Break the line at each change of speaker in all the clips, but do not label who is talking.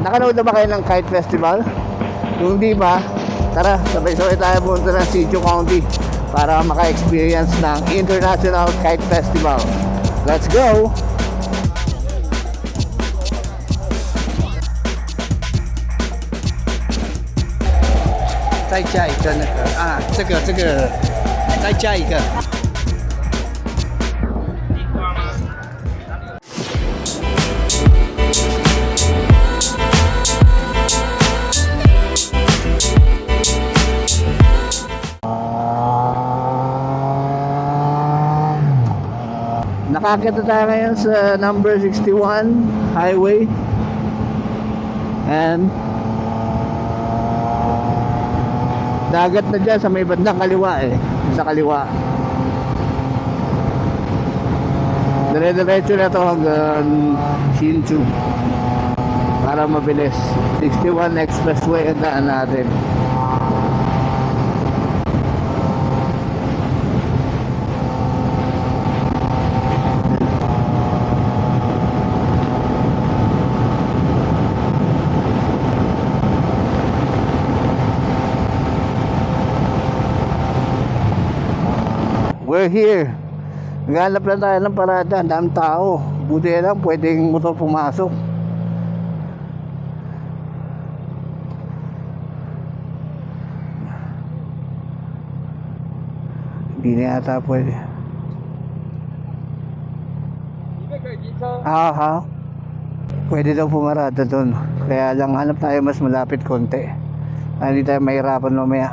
Nakanood na ba kayo ng Kite Festival? Kung di ba, tara, sabay-sabay tayo punta ng Siquijor County para maka-experience ng International Kite Festival. Let's go! 再加一个那个啊，这个再加一个。Nakakita tayo ngayon sa number 61 highway and dagat na dyan sa may bandang kaliwa sa kaliwa. Dire-diretso na to hanggang Hsinchu para mabilis. 61 expressway ang daan natin. We're here. Naghanap lang tayo ng parada. Ang daming tao. Buti lang pwedeng motor pumasok. Hindi na yata pwede. Pwede daw pumarada doon. Kaya lang hanap tayo mas malapit konti. Hindi tayo mahirapan mamaya.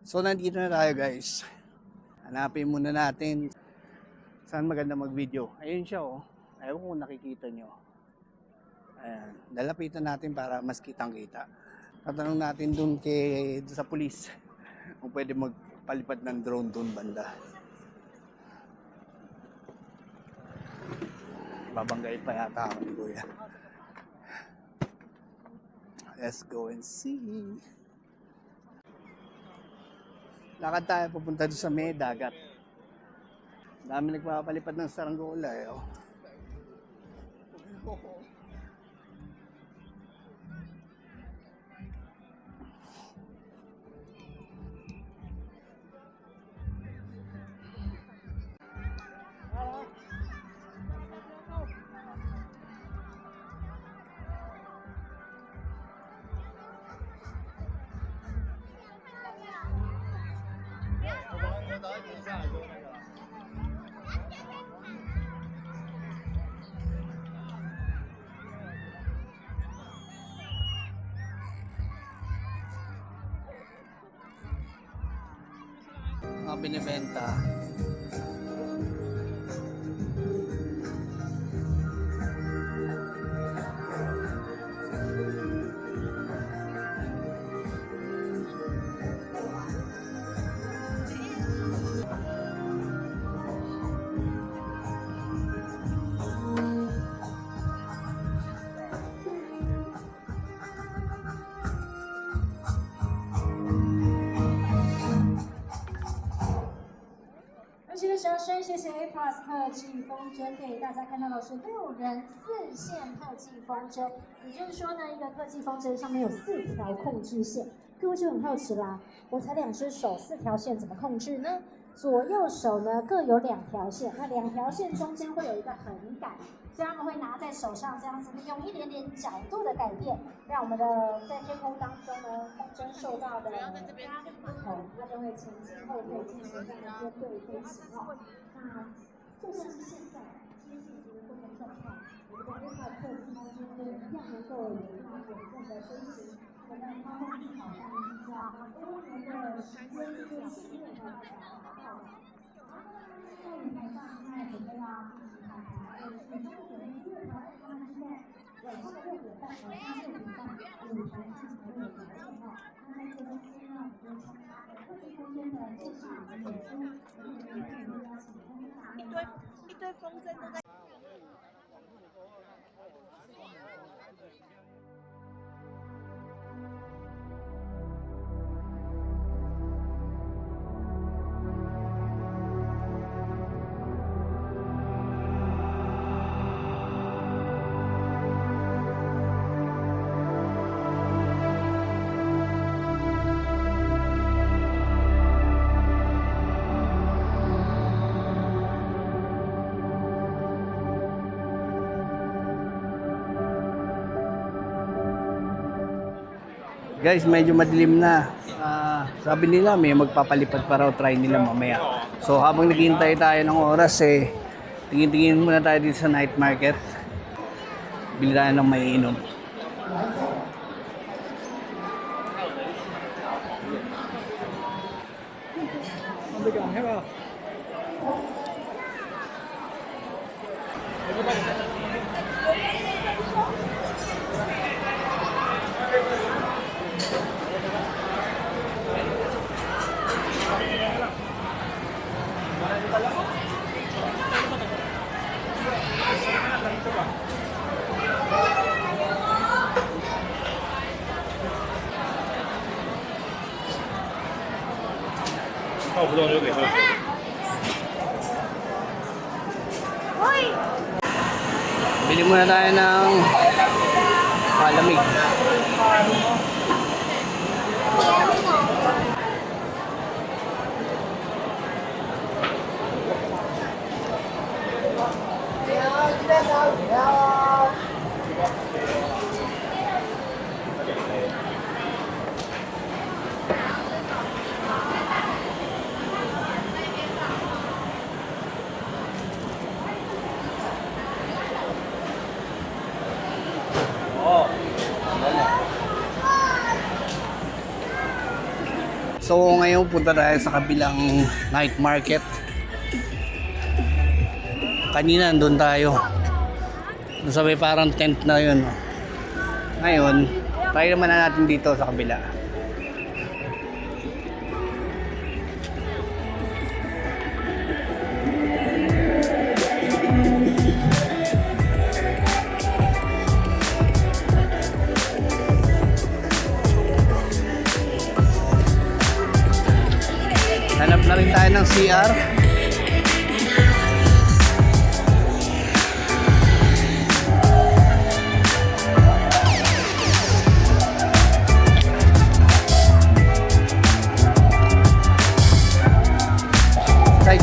So nandito na tayo guys. Hanapin muna natin saan maganda mag-video. Ayun siya oh. Ayaw kung nakikita nyo. Ayan. Lalapitan natin para mas kitang-kita. Tatanong natin dun sa police kung pwede magpalipad ng drone dun banda. Babanggain pa yata ako ni Kuya. Let's go and see. Lakad tayo pupunta doon sa may dagat. Dami nagpapalipad ng saranggola oh. Mga binibenta.
谢谢 A Plus 特技风筝，给大家看到的是6人4线特技风筝，也就是说呢，一个特技风筝上面有4条控制线。各位就很好奇啦，我才2只手，4条线怎么控制呢？左右手呢各有2条线，那2条线中间会有一个横杆，所以他们会拿在手上，这样子利用一点点角度的改变，让我们的在天空当中呢，风筝受到的压力不同，它就会前进后退进行这样的编队飞行哦。那就像是现在天气其实不同状态，我们的这块特技风筝一样能够有一个稳定的飞行。我们在高空挑战之下，多年的时间就是训练和达到的。在舞台上，现在准备要进行彩排，是中准备第2条在他们之内，晚上的6点半，晚上6点半，舞台上才会有表演哦。那在这中间呢，我们从特技空间的介绍以及演出，我们也会邀请一堆风筝都在。
Guys, medyo madilim na. Sabi nila may magpapalipad pa raw, try nila mamaya. So habang naghihintay tayo ng oras tingin-tingin muna tayo dito sa night market. Bili tayo ng maiinom. Bili muna tayo ng palamig. So ngayon punta tayo sa kabilang night market. Kanina doon tayo. Doon sa may parang tent na yun. Ngayon, try naman na natin dito sa kabila. Hanap na rin tayo ng CR.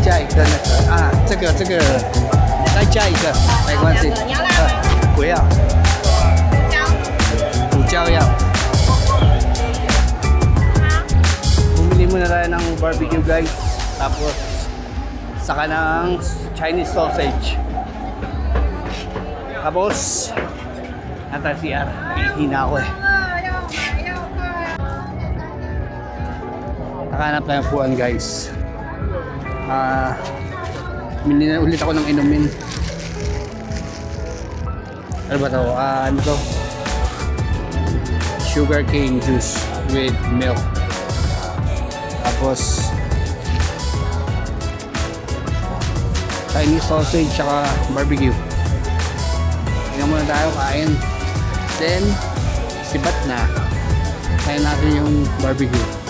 Chai, 这个再加一个没关系，不要，胡椒要。Bumili muna tayo ng barbecue guys, tapos saka ng Chinese sausage. Tapos nata CR, hihina ako eh. Nakahanap tayo ng puan guys. Bili na ulit ako ng inumin. Ano ba to? Ano to? Sugar cane juice with milk. Tapos Chinese sausage tsaka barbecue. Tingnan muna tayo, kain. Then sibat na. Kain natin yung barbecue.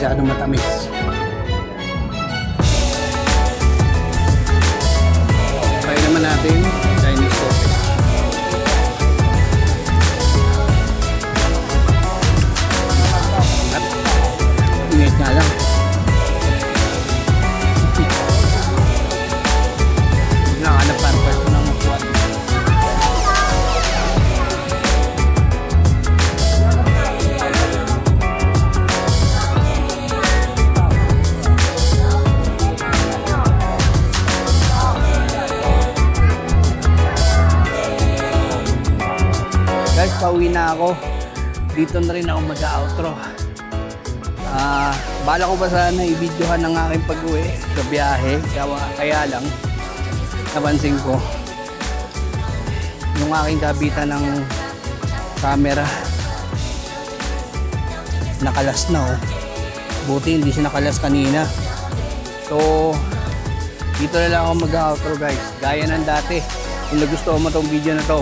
Masyadong matamis. Try naman natin Chinese sausage. At init nga lang. Nakahanap pa rin ng makuha. Guys, pauwi na ako. Dito na rin ako mag-outro. Bala ko ba sana i-videohan ng aking pag-uwi sa biyahe. Kaya lang, napansin ko yung aking kabitan ng camera nakalas na oh. Buti hindi siya nakalas kanina. So, dito na lang ako mag-outro guys. Gaya ng dati. Kung nagustuhan mo tong video na to,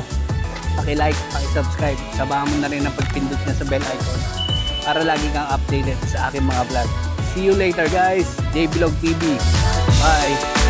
paki-like, paki-subscribe. Sabahan mo na rin ang pagpindot niya sa bell icon para lagi kang updated sa aking mga vlog. See you later guys. JVlog TV. Bye.